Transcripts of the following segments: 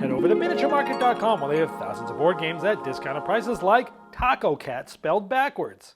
Head over to miniaturemarket.com where they have thousands of board games at discounted prices like Tacocat spelled backwards.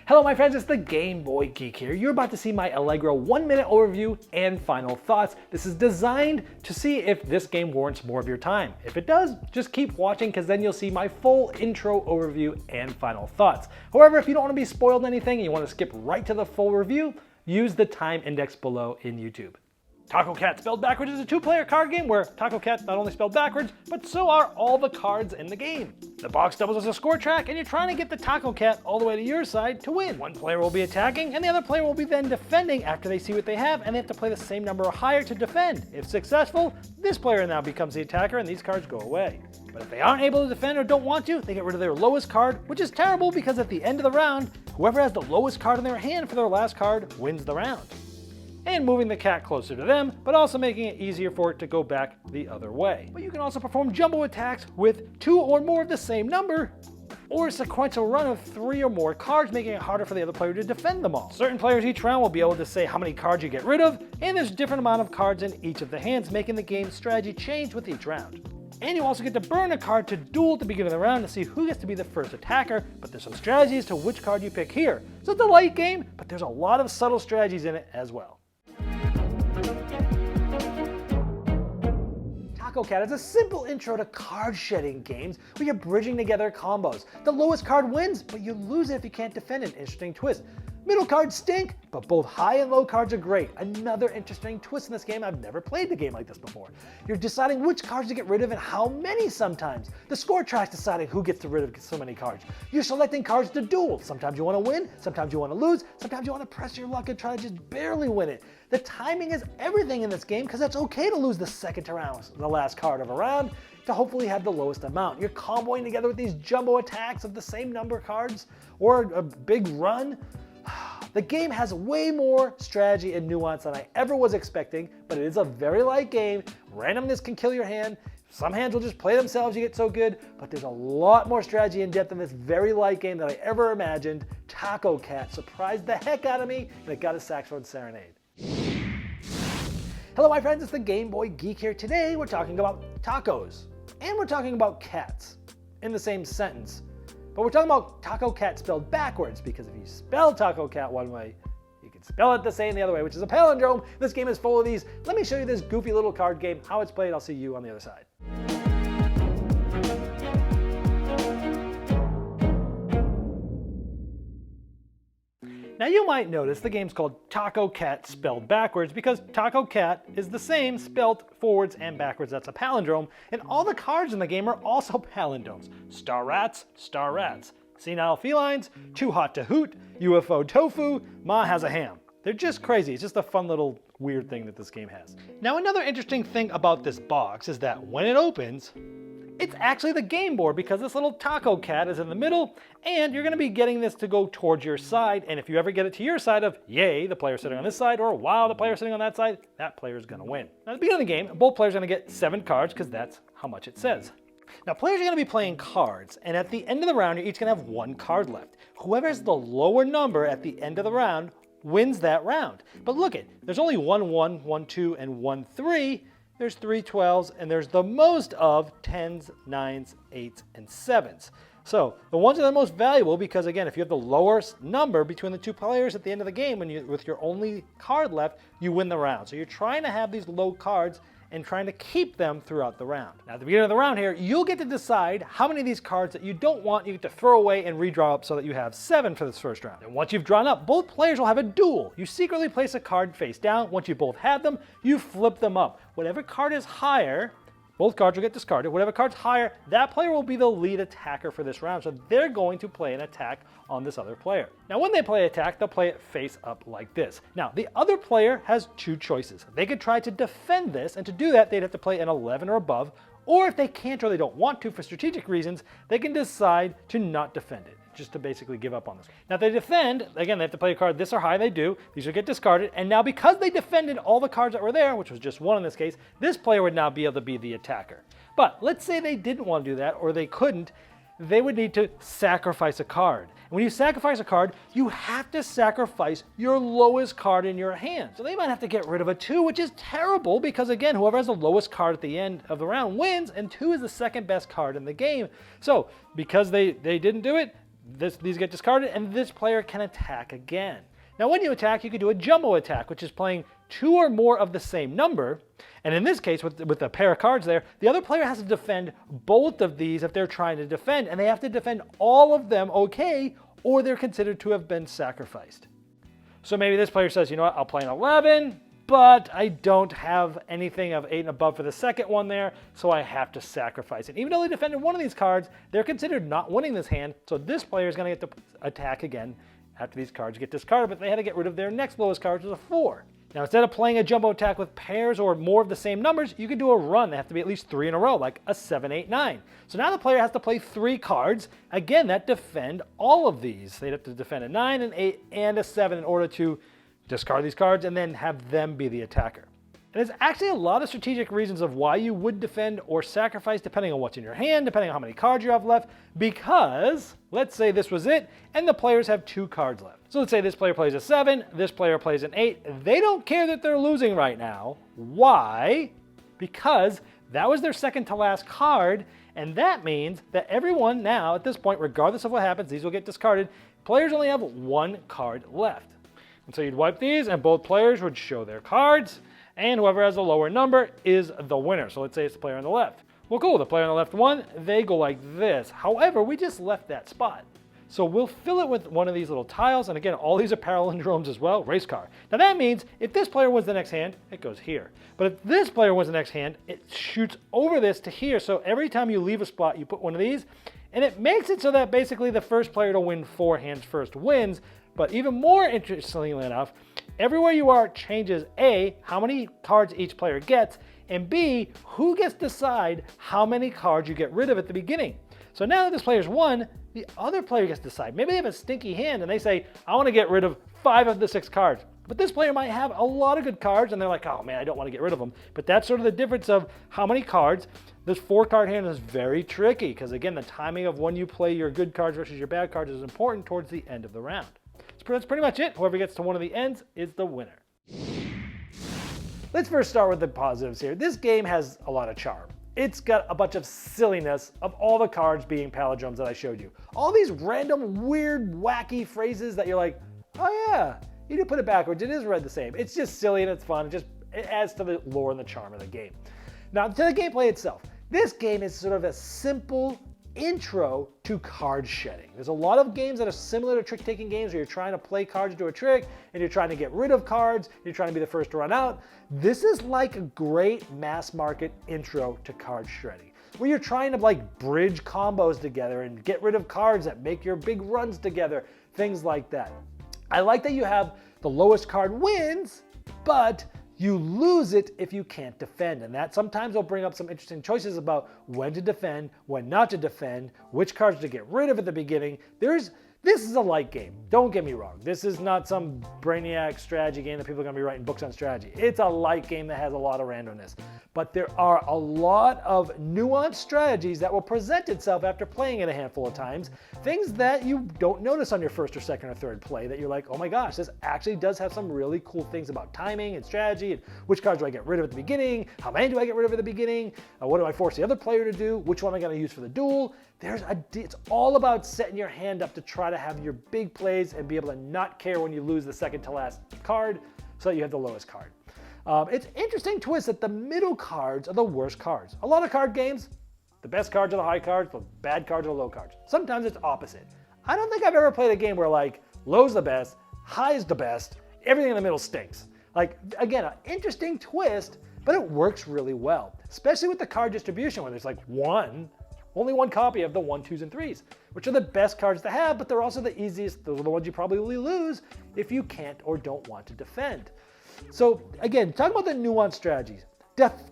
Hello my friends, it's the Game Boy Geek here. You're about to see my Allegro 1-minute overview and final thoughts. This is designed to see if this game warrants more of your time. If it does, just keep watching because then you'll see my full intro overview and final thoughts. However, if you don't want to be spoiled anything and you want to skip right to the full review, use the time index below in YouTube. Tacocat spelled backwards is a 2-player card game where Tacocat not only spelled backwards, but so are all the cards in the game. The box doubles as a score track, and you're trying to get the Tacocat all the way to your side to win. One player will be attacking, and the other player will be then defending after they see what they have, and they have to play the same number or higher to defend. If successful, this player now becomes the attacker, and these cards go away. But if they aren't able to defend or don't want to, they get rid of their lowest card, which is terrible because at the end of the round, whoever has the lowest card in their hand for their last card wins the round. And moving the cat closer to them, but also making it easier for it to go back the other way. But you can also perform jumbo attacks with 2 or more of the same number, or a sequential run of 3 or more cards, making it harder for the other player to defend them all. Certain players each round will be able to say how many cards you get rid of, and there's a different amount of cards in each of the hands, making the game's strategy change with each round. And you also get to burn a card to duel at the beginning of the round to see who gets to be the first attacker, but there's some strategies to which card you pick here. So it's a light game, but there's a lot of subtle strategies in it as well. Tacocat is a simple intro to card shedding games where you're bridging together combos. The lowest card wins, but you lose it if you can't defend an interesting twist. Middle cards stink, but both high and low cards are great. Another interesting twist in this game. I've never played the game like this before. You're deciding which cards to get rid of and how many sometimes. The score track's deciding who gets rid of so many cards. You're selecting cards to duel. Sometimes you want to win, sometimes you want to lose, sometimes you want to press your luck and try to just barely win it. The timing is everything in this game because it's okay to lose the second to round, the last card of a round, to hopefully have the lowest amount. You're comboing together with these jumbo attacks of the same number of cards or a big run. The game has way more strategy and nuance than I ever was expecting, but it is a very light game. Randomness can kill your hand. Some hands will just play themselves, you get so good, but there's a lot more strategy and depth in this very light game than I ever imagined. Tacocat surprised the heck out of me, and it got a Saxophone Serenade. Hello my friends, it's the Game Boy Geek here. Today we're talking about tacos, and we're talking about cats in the same sentence. But we're talking about Tacocat spelled backwards, because if you spell Tacocat one way, you can spell it the same the other way, which is a palindrome. This game is full of these. Let me show you this goofy little card game, how it's played. I'll see you on the other side. Now you might notice the game's called Tacocat spelled backwards because Tacocat is the same spelled forwards and backwards. That's a palindrome, and all the cards in the game are also palindromes. Star rats, senile felines, too hot to hoot, UFO tofu, Ma has a ham. They're just crazy. It's just a fun little weird thing that this game has. Now another interesting thing about this box is that when it opens, it's actually the game board because this little Tacocat is in the middle, and you're going to be getting this to go towards your side, and if you ever get it to your side of yay, the player sitting on this side, or wow, the player sitting on that side, that player is going to win. Now at the beginning of the game, both players are going to get 7 cards because that's how much it says. Now players are going to be playing cards, and at the end of the round, you're each going to have 1 card left. Whoever has the lower number at the end of the round wins that round. But look it, there's only 1 1, 1 2, and 1 3. There's 3 12s, and there's the most of 10s, 9s, 8s, and 7s. So the ones that are the most valuable because, again, if you have the lowest number between the 2 players at the end of the game, with your only card left, you win the round. So you're trying to have these low cards and trying to keep them throughout the round. Now at the beginning of the round here, you'll get to decide how many of these cards that you don't want you get to throw away and redraw up so that you have 7 for this first round. And once you've drawn up, both players will have a duel. You secretly place a card face down. Once you both have them, you flip them up. Whatever card is higher, both cards will get discarded. Whatever card's higher, that player will be the lead attacker for this round. So they're going to play an attack on this other player. Now when they play attack, they'll play it face up like this. Now the other player has 2 choices. They could try to defend this, and to do that they'd have to play an 11 or above, or if they can't or they don't want to for strategic reasons, they can decide to not defend it, just to basically give up on this. Now if they defend, again they have to play a card this or high, they do, these will get discarded, and now because they defended all the cards that were there, which was just 1 in this case, this player would now be able to be the attacker. But let's say they didn't want to do that, or they couldn't, they would need to sacrifice a card. And when you sacrifice a card, you have to sacrifice your lowest card in your hand. So they might have to get rid of a 2, which is terrible because, again, whoever has the lowest card at the end of the round wins, and 2 is the second best card in the game. So because they didn't do it, these get discarded, and this player can attack again. Now when you attack, you can do a jumbo attack, which is playing 2 or more of the same number. And in this case, with a pair of cards there, the other player has to defend both of these if they're trying to defend, and they have to defend all of them okay, or they're considered to have been sacrificed. So maybe this player says, you know what, I'll play an 11, but I don't have anything of 8 and above for the second one there, so I have to sacrifice it. Even though they defended one of these cards, they're considered not winning this hand, so this player is going to get to attack again after these cards get discarded, but they had to get rid of their next lowest card, which was a 4. Now, instead of playing a jumbo attack with pairs or more of the same numbers, you can do a run. They have to be at least 3 in a row, like a 7, 8, 9. So now the player has to play 3 cards, again, that defend all of these. They'd have to defend a 9, an 8, and a 7 in order to discard these cards and then have them be the attacker. And there's actually a lot of strategic reasons of why you would defend or sacrifice depending on what's in your hand, depending on how many cards you have left, because let's say this was it and the players have 2 cards left. So let's say this player plays a 7, this player plays an 8. They don't care that they're losing right now. Why? Because that was their second to last card, and that means that everyone now at this point, regardless of what happens, these will get discarded. Players only have 1 card left. And so you'd wipe these and both players would show their cards, and whoever has the lower number is the winner. So let's say it's the player on the left. Well, cool, the player on the left won, they go like this. However, we just left that spot. So we'll fill it with one of these little tiles, and again, all these are palindromes as well, race car. Now that means if this player wins the next hand, it goes here. But if this player wins the next hand, it shoots over this to here. So every time you leave a spot, you put one of these, and it makes it so that basically the first player to win 4 hands first wins. But even more interestingly enough, everywhere you are changes A, how many cards each player gets, and B, who gets to decide how many cards you get rid of at the beginning. So now that this player's won, the other player gets to decide. Maybe they have a stinky hand and they say, I want to get rid of 5 of the 6 cards. But this player might have a lot of good cards and they're like, oh man, I don't want to get rid of them. But that's sort of the difference of how many cards. This 4-card hand is very tricky because again, the timing of when you play your good cards versus your bad cards is important towards the end of the round. So that's pretty much it. Whoever gets to one of the ends is the winner. Let's first start with the positives here. This game has a lot of charm. It's got a bunch of silliness of all the cards being palindromes that I showed you. All these random, weird, wacky phrases that you're like, oh yeah, you do put it backwards. It is read the same. It's just silly and it's fun. It adds to the lore and the charm of the game. Now to the gameplay itself. This game is sort of a simple intro to card shedding. There's a lot of games that are similar to trick-taking games where you're trying to play cards to a trick and you're trying to get rid of cards, you're trying to be the first to run out. This is like a great mass market intro to card shredding, where you're trying to like bridge combos together and get rid of cards that make your big runs together, things like that. I like that you have the lowest card wins, but you lose it if you can't defend, and that sometimes will bring up some interesting choices about when to defend, when not to defend, which cards to get rid of at the beginning. This is a light game. Don't get me wrong. This is not some brainiac strategy game that people are going to be writing books on strategy. It's a light game that has a lot of randomness. But there are a lot of nuanced strategies that will present itself after playing it a handful of times. Things that you don't notice on your first or second or third play that you're like, oh my gosh, this actually does have some really cool things about timing and strategy and which cards do I get rid of at the beginning? How many do I get rid of at the beginning? What do I force the other player to do? Which one am I going to use for the duel? It's all about setting your hand up to try to have your big plays and be able to not care when you lose the second to last card so that you have the lowest card. It's an interesting twist that the middle cards are the worst cards. A lot of card games, the best cards are the high cards, the bad cards are the low cards. Sometimes it's opposite. I don't think I've ever played a game where like low's the best, high is the best, everything in the middle stinks. Like, again, an interesting twist, but it works really well, especially with the card distribution where there's like only one copy of the 1, 2s, and 3s, which are the best cards to have, but they're also the easiest. Those are the ones you probably lose if you can't or don't want to defend. So again, talking about the nuanced strategies,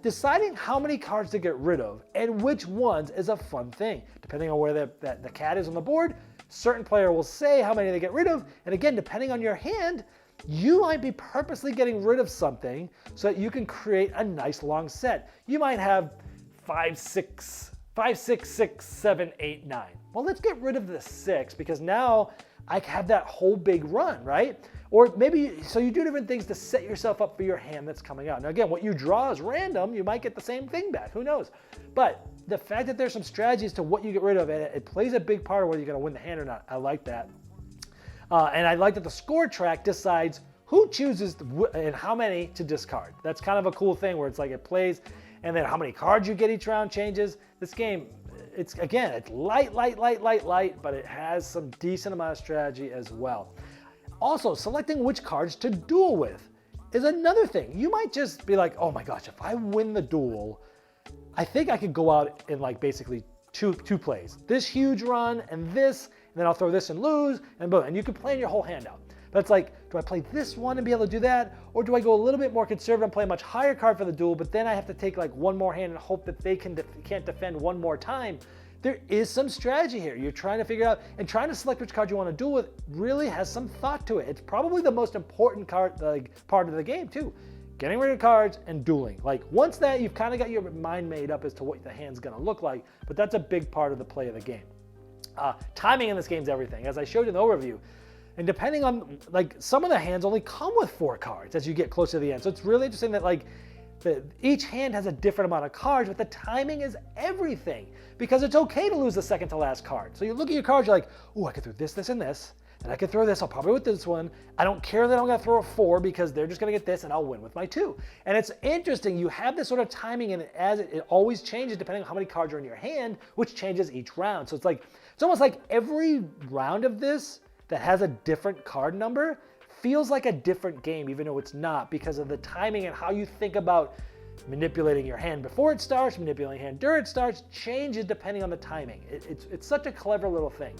deciding how many cards to get rid of and which ones is a fun thing. Depending on where the cat is on the board, certain player will say how many they get rid of, and again, depending on your hand, you might be purposely getting rid of something so that you can create a nice long set. You might have 5, 6 5, 6, 6, 7, 8, 9. Well, let's get rid of the 6 because now I have that whole big run, right? Or maybe, so you do different things to set yourself up for your hand that's coming out. Now again, what you draw is random. You might get the same thing back, who knows? But the fact that there's some strategies to what you get rid of, and it plays a big part of whether you're gonna win the hand or not. I like that. And I like that the score track decides who chooses and how many to discard. That's kind of a cool thing where it's like it plays, and then how many cards you get each round changes. This game, it's light, but it has some decent amount of strategy as well. Also, selecting which cards to duel with is another thing. You might just be like, oh my gosh, if I win the duel, I think I could go out in like basically two plays. This huge run and this, and then I'll throw this and lose, and boom. And you can plan your whole hand out. But it's like, do I play this one and be able to do that? Or do I go a little bit more conservative and play a much higher card for the duel, but then I have to take like one more hand and hope that they can't defend one more time? There is some strategy here. You're trying to figure out, and trying to select which card you want to duel with really has some thought to it. It's probably the most important part of the game too. Getting rid of cards and dueling. Like once that, you've kind of got your mind made up as to what the hand's gonna look like, but that's a big part of the play of the game. Timing in this game is everything. As I showed you in the overview, and depending on, like, some of the hands only come with 4 cards as you get closer to the end. So it's really interesting that like each hand has a different amount of cards, but the timing is everything because it's okay to lose the second to last card. So you look at your cards, you're like, oh, I could throw this, this, and this, and I could throw this. I'll probably with this one. I don't care that I'm gonna throw a 4 because they're just gonna get this and I'll win with my 2. And it's interesting, you have this sort of timing and as it always changes depending on how many cards are in your hand, which changes each round. So it's like, it's almost like every round of this that has a different card number feels like a different game, even though it's not, because of the timing and how you think about manipulating your hand before it starts, manipulating your hand during it starts, changes depending on the timing. It's such a clever little thing.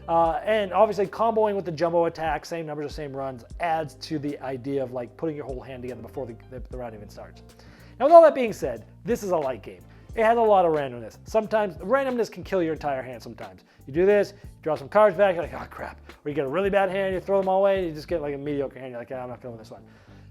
And obviously comboing with the jumbo attack, same numbers or same runs, adds to the idea of like putting your whole hand together before the round even starts. Now with all that being said, this is a light game. It has a lot of randomness. Sometimes randomness can kill your entire hand sometimes. You do this, you draw some cards back, you're like, oh crap. Or you get a really bad hand, you throw them all away, and you just get like a mediocre hand. You're like, I'm not feeling this one.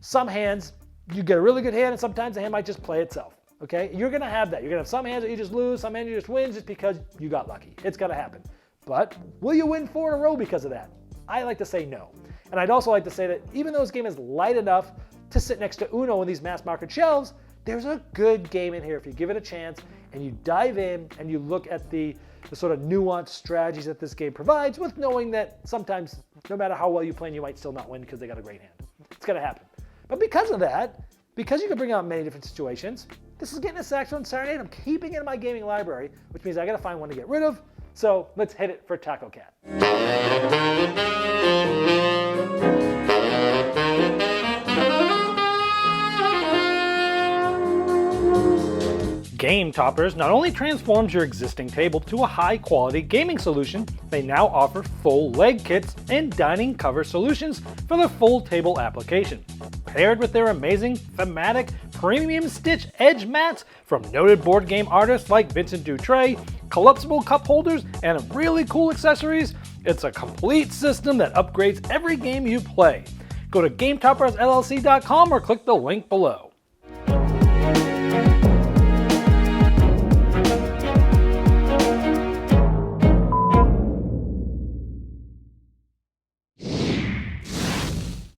Some hands, you get a really good hand, and sometimes the hand might just play itself, okay? You're gonna have that. You're gonna have some hands that you just lose, some hands you just win just because you got lucky. It's gonna happen. But will you win 4 in a row because of that? I like to say no. And I'd also like to say that even though this game is light enough to sit next to Uno in these mass market shelves, there's a good game in here if you give it a chance and you dive in and you look at the sort of nuanced strategies that this game provides, with knowing that sometimes, no matter how well you play, you might still not win because they got a great hand. It's gonna happen. But because of that, because you can bring out many different situations, this is getting a Saxophone Serenade. I'm keeping it in my gaming library, which means I gotta find one to get rid of. So let's hit it for Tacocat. Game Toppers not only transforms your existing table to a high-quality gaming solution, they now offer full leg kits and dining cover solutions for the full table application. Paired with their amazing, thematic, premium stitch edge mats from noted board game artists like Vincent Dutray, collapsible cup holders, and really cool accessories, it's a complete system that upgrades every game you play. Go to GameToppersLLC.com or click the link below.